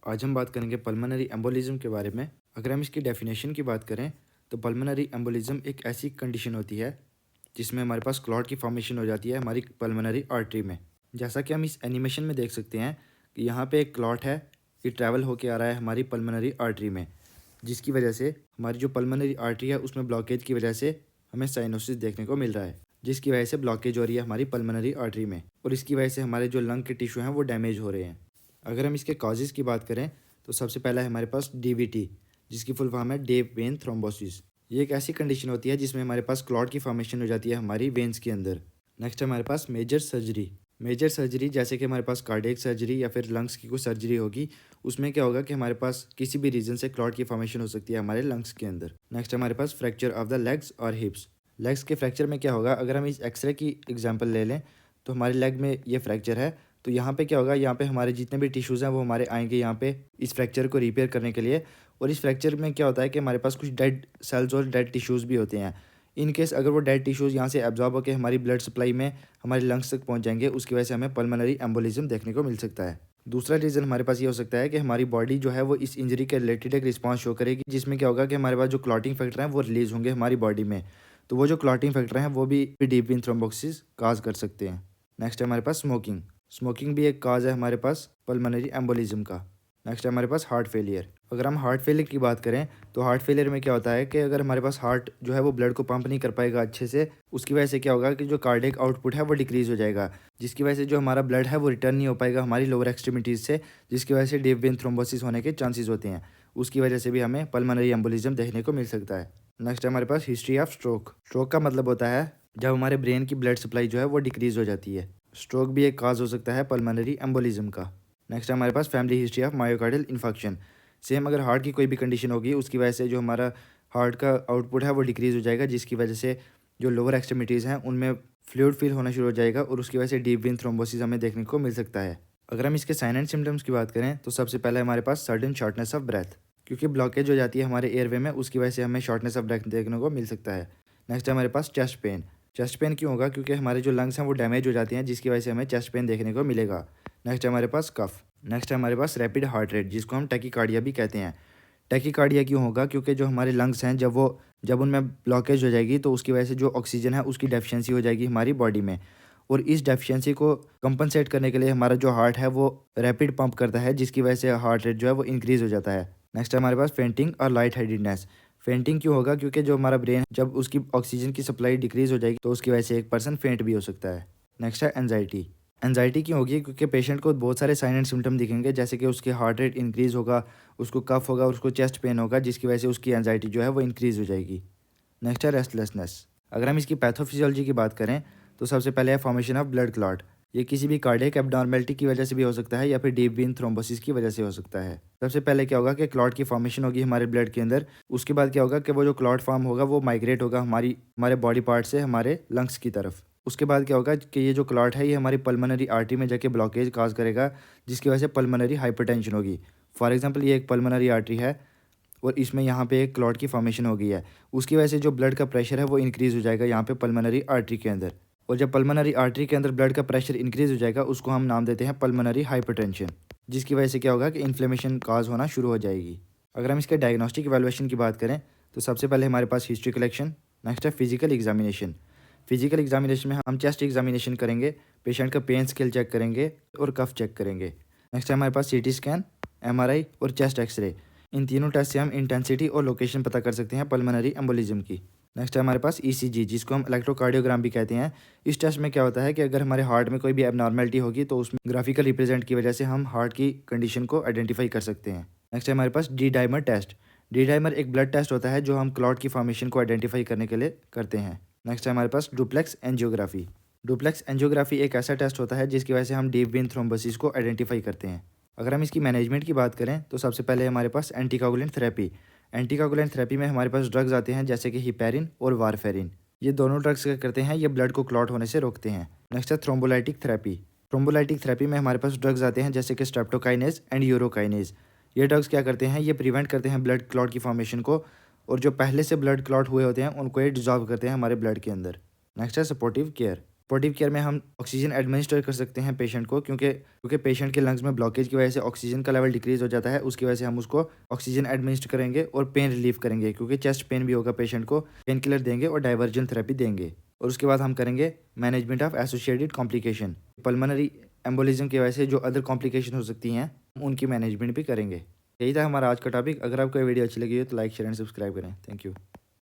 आज हम बात करेंगे पल्मोनरी एम्बोलिज्म के बारे में। अगर हम इसकी डेफिनेशन की बात करें तो पल्मोनरी एम्बोलिज्म एक ऐसी कंडीशन होती है जिसमें हमारे पास क्लॉट की फॉर्मेशन हो जाती है हमारी पल्मोनरी आर्टरी में। जैसा कि हम इस एनिमेशन में देख सकते हैं कि यहाँ पे एक क्लॉट है, ये ट्रैवल होके आ रहा है हमारी पल्मोनरी आर्टरी में, जिसकी वजह से हमारी जो पल्मोनरी आर्टरी है उसमें ब्लॉकेज की वजह से हमें साइनोसिस देखने को मिल रहा है, जिसकी वजह से ब्लॉकेज हो रही है हमारी पल्मोनरी आर्टरी में और इसकी वजह से हमारे जो लंग के टिश्यू हैं वो डैमेज हो रहे हैं। अगर हम इसके कॉजेज़ की बात करें तो सबसे पहला है हमारे पास डीवीटी, जिसकी फुल फॉर्म है डीप वेन थ्रोम्बोसिस। ये एक ऐसी कंडीशन होती है जिसमें हमारे पास क्लॉट की फॉर्मेशन हो जाती है हमारी वेन्स के अंदर। नेक्स्ट है हमारे पास मेजर सर्जरी। मेजर सर्जरी जैसे कि हमारे पास कार्डियक सर्जरी या फिर लंग्स की कोई सर्जरी होगी, उसमें क्या होगा कि हमारे पास किसी भी रीजन से क्लॉट की फॉर्मेशन हो सकती है हमारे लंग्स के अंदर। नेक्स्ट हमारे पास फ्रैक्चर ऑफ द लेग्स और हिप्स। लेग्स के फ्रैक्चर में क्या होगा, अगर हम इस एक्सरे की एग्जाम्पल ले लें तो हमारे लेग में ये फ्रैक्चर है, तो यहाँ पे क्या होगा, यहाँ पे हमारे जितने भी टिश्यूज़ हैं वो हमारे आएंगे यहाँ पे इस फ्रैक्चर को रिपेयर करने के लिए। और इस फ्रैक्चर में क्या होता है कि हमारे पास कुछ डेड सेल्स और डेड टिश्यूज़ भी होते हैं। इन केस अगर वो डेड टिश्यूज़ यहाँ से एब्जॉर्ब होकर हमारी ब्लड सप्लाई में हमारे लंग्स तक पहुँच जाएंगे, उसकी वजह से हमें पल्मोनरी एम्बोलिज्म देखने को मिल सकता है। दूसरा रीज़न हमारे पास ये हो सकता है कि हमारी बॉडी जो है वो इस इंजरी के रिलेटेड एक रिस्पॉन्स शो करेगी, जिसमें क्या होगा कि हमारे पास जो क्लॉटिंग फैक्टर हैं वो रिलीज़ होंगे हमारी बॉडी में। तो वो जो क्लॉटिंग फैक्टर हैं वो भी डीप वेन थ्रोम्बोसिस काज कर सकते हैं। नेक्स्ट है हमारे पास स्मोकिंग। स्मोकिंग भी एक काज है हमारे पास पल्मोनरी एम्बोलिज्म का। नेक्स्ट है हमारे पास हार्ट फेलियर। अगर हम हार्ट फेलियर की बात करें तो हार्ट फेलियर में क्या होता है कि अगर हमारे पास हार्ट जो है वो ब्लड को पंप नहीं कर पाएगा अच्छे से, उसकी वजह से क्या होगा कि जो कार्डियक आउटपुट है वो डिक्रीज़ हो जाएगा, जिसकी वजह से जो हमारा ब्लड है वो रिटर्न नहीं हो पाएगा हमारी लोअर एक्सट्रीमिटीज़ से, जिसकी वजह से डीप वेन थ्रोम्बोसिस होने के चांसेस होते हैं। उसकी वजह से भी हमें पल्मोनरी एम्बोलिज्म देखने को मिल सकता है। नेक्स्ट है हमारे पास हिस्ट्री ऑफ स्ट्रोक। स्ट्रोक का मतलब होता है जब हमारे ब्रेन की ब्लड सप्लाई जो है वो डिक्रीज़ हो जाती है। स्ट्रोक भी एक काज हो सकता है पल्मोनरी एम्बोलिज्म का। नेक्स्ट है हमारे पास family history of myocardial infection. Same अगर हार्ट की कोई भी कंडीशन होगी उसकी वजह से जो हमारा हार्ट का आउटपुट है वो डिक्रीज़ हो जाएगा, जिसकी वजह से जो लोअर एक्सट्रीमिटीज़ हैं उनमें फ्लूइड फील होना शुरू हो जाएगा और उसकी वजह से डीप वेन थ्रोम्बोसिस हमें देखने को मिल सकता है। अगर हम इसके साइन एंड सिम्टम्स की बात करें तो सबसे पहले हमारे पास सडन शॉर्टनेस ऑफ ब्रेथ, क्योंकि ब्लॉकेज हो जाती है हमारे एयरवे में, उसकी वजह से हमें शॉर्टनेस ऑफ ब्रेथ देखने को मिल सकता है। नेक्स्ट है हमारे पास चेस्ट पेन। चेस्ट पेन क्यों होगा, क्योंकि हमारे जो लंग्स हैं वो डैमेज हो जाते हैं, जिसकी वजह से हमें चेस्ट पेन देखने को मिलेगा। नेक्स्ट है हमारे पास कफ। नेक्स्ट है हमारे पास रैपिड हार्ट रेट, जिसको हम टैकीकार्डिया भी कहते हैं। टैकीकार्डिया क्यों होगा, क्योंकि जो हमारे लंग्स हैं जब उनमें ब्लॉकेज हो जाएगी तो उसकी वजह से जो ऑक्सीजन है उसकी डेफिशिएंसी हो जाएगी हमारी बॉडी में, और इस डेफिशिएंसी को कंपनसेट करने के लिए हमारा जो हार्ट है वो रैपिड पंप करता है, जिसकी वजह से हार्ट रेट जो है वो इंक्रीज़ हो जाता है। नेक्स्ट है हमारे पास फेंटिंग और लाइट हेडेडनेस। फेंटिंग क्यों होगा, क्योंकि जो हमारा ब्रेन जब उसकी ऑक्सीजन की सप्लाई डिक्रीज़ हो जाएगी तो उसकी वजह से एक पर्सन फेंट भी हो सकता है। नेक्स्ट है एंजाइटी। एंजाइटी क्यों होगी, क्योंकि पेशेंट को बहुत सारे साइन एंड सिम्टम दिखेंगे, जैसे कि उसकी हार्ट रेट इंक्रीज़ होगा, उसको कफ होगा, उसको चेस्ट पेन होगा, जिसकी वजह से उसकी एंजाइटी जो है वो इंक्रीज़ हो जाएगी। नेक्स्ट है रेस्टलेसनेस। अगर हम इसकी पैथोफिजियोलॉजी की बात करें तो सबसे पहले है फॉर्मेशन ऑफ ब्लड क्लॉट। ये किसी भी कार्डियक एब्नॉर्मेलिटी की वजह से भी हो सकता है या फिर डीप वेन थ्रोम्बोसिस की वजह से हो सकता है। सबसे पहले क्या होगा कि क्लॉट की फॉर्मेशन होगी हमारे ब्लड के अंदर। उसके बाद क्या होगा कि वो जो क्लॉट फॉर्म होगा वो माइग्रेट होगा हमारे बॉडी पार्ट से हमारे लंग्स की तरफ। उसके बाद क्या होगा कि ये जो क्लॉट है ये हमारी पल्मोनरी आर्टरी में जाके ब्लॉकेज काज करेगा, जिसकी वजह से पल्मोनरी हाइपरटेंशन होगी। फॉर एग्जाम्पल ये एक पल्मोनरी आर्टरी है और इसमें यहाँ पे एक क्लॉट की फॉर्मेशन हो गई है, उसकी वजह से जो ब्लड का प्रेशर है वो इंक्रीज़ हो जाएगा यहाँ पे पल्मोनरी आर्टरी के अंदर। और जब पल्मोनरी आर्टरी के अंदर ब्लड का प्रेशर इंक्रीज़ हो जाएगा उसको हम नाम देते हैं पल्मोनरी हाइपरटेंशन, जिसकी वजह से क्या होगा कि इन्फ्लेमेशन काज होना शुरू हो जाएगी। अगर हम इसके डायग्नोस्टिक इवैल्यूएशन की बात करें तो सबसे पहले हमारे पास हिस्ट्री कलेक्शन। नेक्स्ट है फिजिकल एग्जामिनेशन। फिजिकल एग्जामिनेशन में हम चेस्ट एग्जामिनेशन करेंगे, पेशेंट का पेन स्केल चेक करेंगे और कफ चेक करेंगे। नेक्स्ट है हमारे पास सीटी स्कैन, एमआरआई और चेस्ट एक्सरे। इन तीनों टेस्ट से हम इंटेंसिटी और लोकेशन पता कर सकते हैं पल्मोनरी एम्बोलिज्म की। नेक्स्ट है हमारे पास ईसीजी, जिसको हम इलेक्ट्रोकार्डियोग्राम भी कहते हैं। इस टेस्ट में क्या होता है कि अगर हमारे हार्ट में कोई भी एबनॉर्मेलिटी होगी तो उसमें ग्राफिकल रिप्रेजेंट की वजह से हम हार्ट की कंडीशन को आइडेंटिफाई कर सकते हैं। नेक्स्ट है हमारे पास D dimer test. D dimer एक ब्लड टेस्ट होता है जो हम क्लॉट की फॉर्मेशन को आइडेंटिफाई करने के लिए करते हैं। नेक्स्ट है हमारे पास डुप्लेक्स एंजियोग्राफी। डुप्लेक्स एंजियोग्राफी एक ऐसा टेस्ट होता है जिसकी वजह से हम डीप वेन थ्रोम्बोसिस को आइडेंटिफाई करते हैं। अगर हम इसकी मैनेजमेंट की बात करें तो सबसे पहले हमारे पास एंटीकोगुलेंट थेरेपी। एंटीकोगुलेंट थेरेपी में हमारे पास ड्रग्स आते हैं जैसे कि हिपेरिन और वारफेरिन। ये दोनों ड्रग्स क्या करते हैं, ये ब्लड को क्लॉट होने से रोकते हैं। नेक्स्ट है थ्रोम्बोलाइटिक थेरेपी। थ्रोम्बोलाइटिक थेरेपी में हमारे पास ड्रग्स आते हैं जैसे कि स्ट्रेप्टोकाइनेज एंड यूरोकाइनेज। ये ड्रग्स क्या करते हैं, ये प्रिवेंट करते हैं ब्लड क्लॉट की फॉर्मेशन को, और जो पहले से ब्लड क्लॉट हुए होते हैं उनको ये डिजॉल्व करते हैं हमारे ब्लड के अंदर। नेक्स्ट है सपोर्टिव केयर। सपोर्टिव केयर में हम ऑक्सीजन एडमिनिस्टर कर सकते हैं पेशेंट को, क्योंकि पेशेंट के लंग्स में ब्लॉकेज की वजह से ऑक्सीजन का लेवल डिक्रीज हो जाता है। उसकी वजह से हम उसको ऑक्सीजन एडमिनिस्टर करेंगे और पेन रिलीफ करेंगे, क्योंकि चेस्ट पेन भी होगा पेशेंट को, पेन किलर देंगे और डाइवर्जन थेरेपी देंगे। और उसके बाद हम करेंगे management of associated complication. Pulmonary embolism की वजह से जो अदर कॉम्प्लिकेशन हो सकती हैं उनकी मैनेजमेंट भी करेंगे। यही था हमारा आज का टॉपिक। अगर आपको वीडियो अच्छी लगी हो तो लाइक शेयर एंड सब्सक्राइब करें। Thank you.